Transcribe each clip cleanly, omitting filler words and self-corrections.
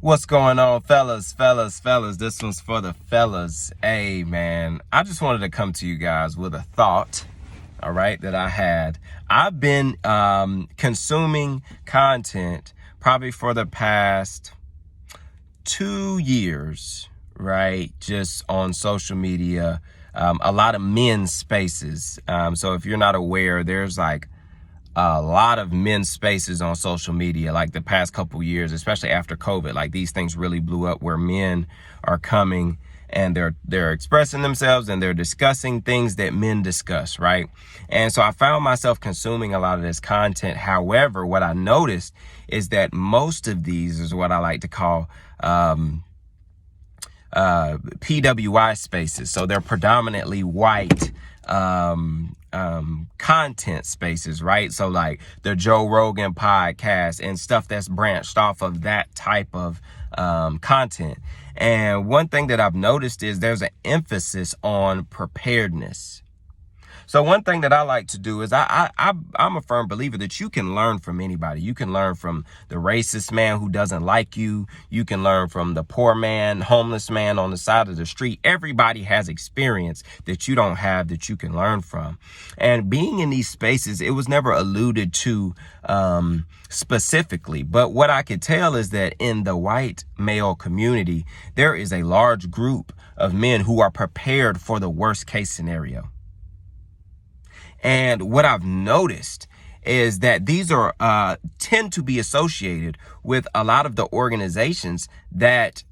What's going on, fellas? This one's for the fellas. Hey, man, I just wanted to come to you guys with a thought, all right, that I had. I've been consuming content probably for the past 2 years, right, just on social media, a lot of men's spaces. So if you're not aware, there's like a lot of men's spaces on social media, like the past couple years, especially after COVID. Like these things really blew up where men are coming and they're expressing themselves and they're discussing things that men discuss, right? And so I found myself consuming a lot of this content. However, what I noticed is that most of these is what I like to call PWI spaces. So they're predominantly white content spaces, right? So like the Joe Rogan podcast and stuff that's branched off of that type of content. And one thing that I've noticed is there's an emphasis on preparedness. So one thing that I like to do is I'm a firm believer that you can learn from anybody. You can learn from the racist man who doesn't like you. You can learn from the poor man, homeless man on the side of the street. Everybody has experience that you don't have that you can learn from. And being in these spaces, it was never alluded to specifically. But what I could tell is that in the white male community, there is a large group of men who are prepared for the worst case scenario. And what I've noticed is that these are tend to be associated with a lot of the organizations that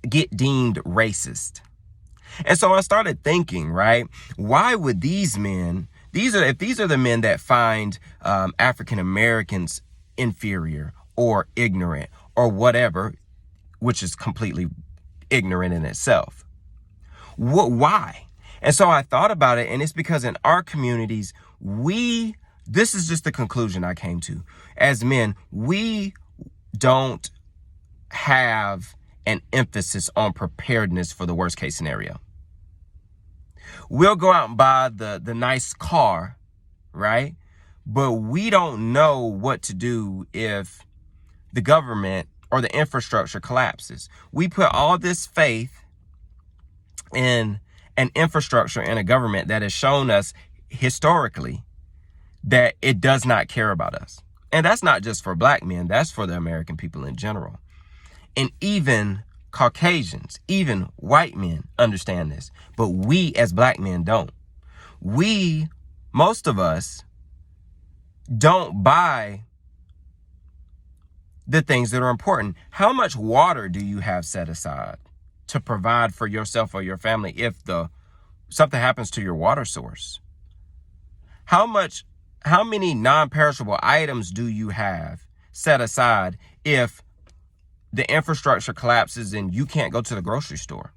get deemed racist. And so I started thinking, right, why would these men, if these are the men that find African Americans inferior or ignorant or whatever, which is completely ignorant in itself, why? And so I thought about it, and it's because in our communities, this is just the conclusion I came to. As men, we don't have an emphasis on preparedness for the worst case scenario. We'll go out and buy the nice car, right? But we don't know what to do if the government or the infrastructure collapses. We put all this faith in an infrastructure and a government that has shown us historically that it does not care about us. And that's not just for black men, that's for the American people in general. And even Caucasians, even white men understand this, but we as black men don't. Most of us don't buy the things that are important. How much water do you have set aside to provide for yourself or your family if something happens to your water source? How many non-perishable items do you have set aside if the infrastructure collapses and you can't go to the grocery store?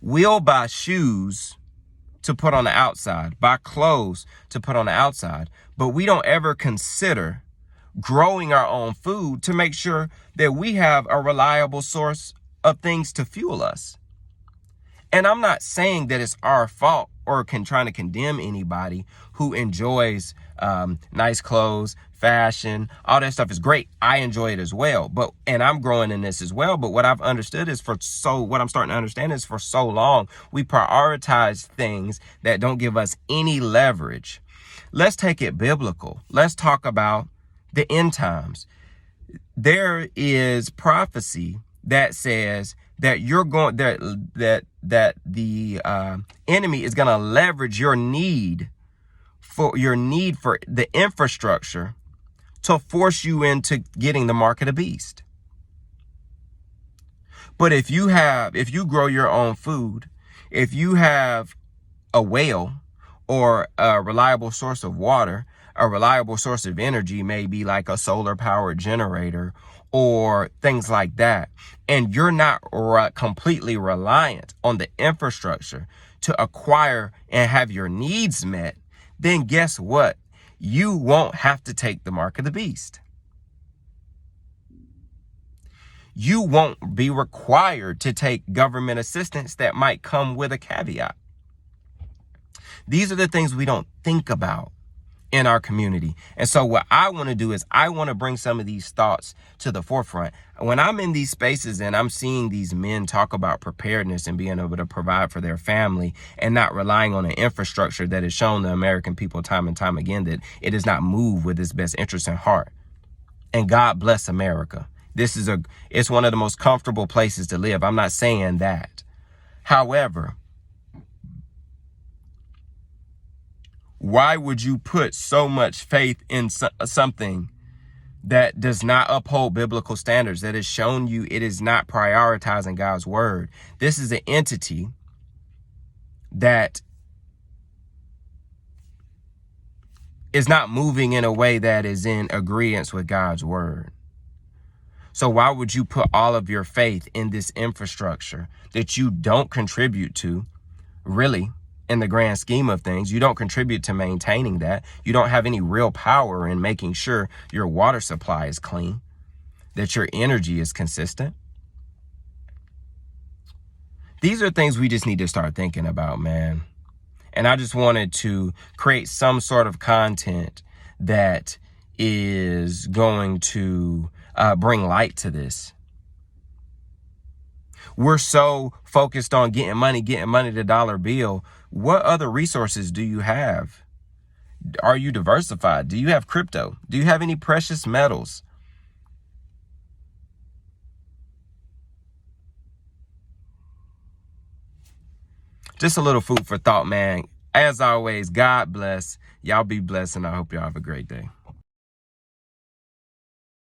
We'll buy shoes to put on the outside, buy clothes to put on the outside, but we don't ever consider growing our own food to make sure that we have a reliable source of things to fuel us. And I'm not saying that it's our fault or trying to condemn anybody who enjoys nice clothes, fashion, all that stuff is great. I enjoy it as well. And I'm growing in this as well. But what I've understood is what I'm starting to understand is for so long, we prioritize things that don't give us any leverage. Let's take it biblical. Let's talk about the end times. There is prophecy that says that that the enemy is going to leverage your need for the infrastructure to force you into getting the mark of the beast. But if you grow your own food, if you have a well or a reliable source of water, a reliable source of energy, maybe like a solar powered generator or things like that, and you're not completely reliant on the infrastructure to acquire and have your needs met, then guess what? You won't have to take the mark of the beast. You won't be required to take government assistance that might come with a caveat. These are the things we don't think about in our community. And so what I want to do is I want to bring some of these thoughts to the forefront. When I'm in these spaces and I'm seeing these men talk about preparedness and being able to provide for their family and not relying on an infrastructure that has shown the American people time and time again that it does not move with its best interest in heart. And God bless America. It's one of the most comfortable places to live. I'm not saying that. However, why would you put so much faith in something that does not uphold biblical standards, that has shown you it is not prioritizing God's word? This is an entity that is not moving in a way that is in agreement with God's word. So why would you put all of your faith in this infrastructure that you don't contribute to, really? In the grand scheme of things, you don't contribute to maintaining that. You don't have any real power in making sure your water supply is clean, that your energy is consistent. These are things we just need to start thinking about, man. And I just wanted to create some sort of content that is going to bring light to this. We're so focused on getting money to dollar bill. What other resources do you have? Are you diversified? Do you have crypto? Do you have any precious metals? Just a little food for thought, man. As always, God bless. Y'all be blessed, and I hope y'all have a great day.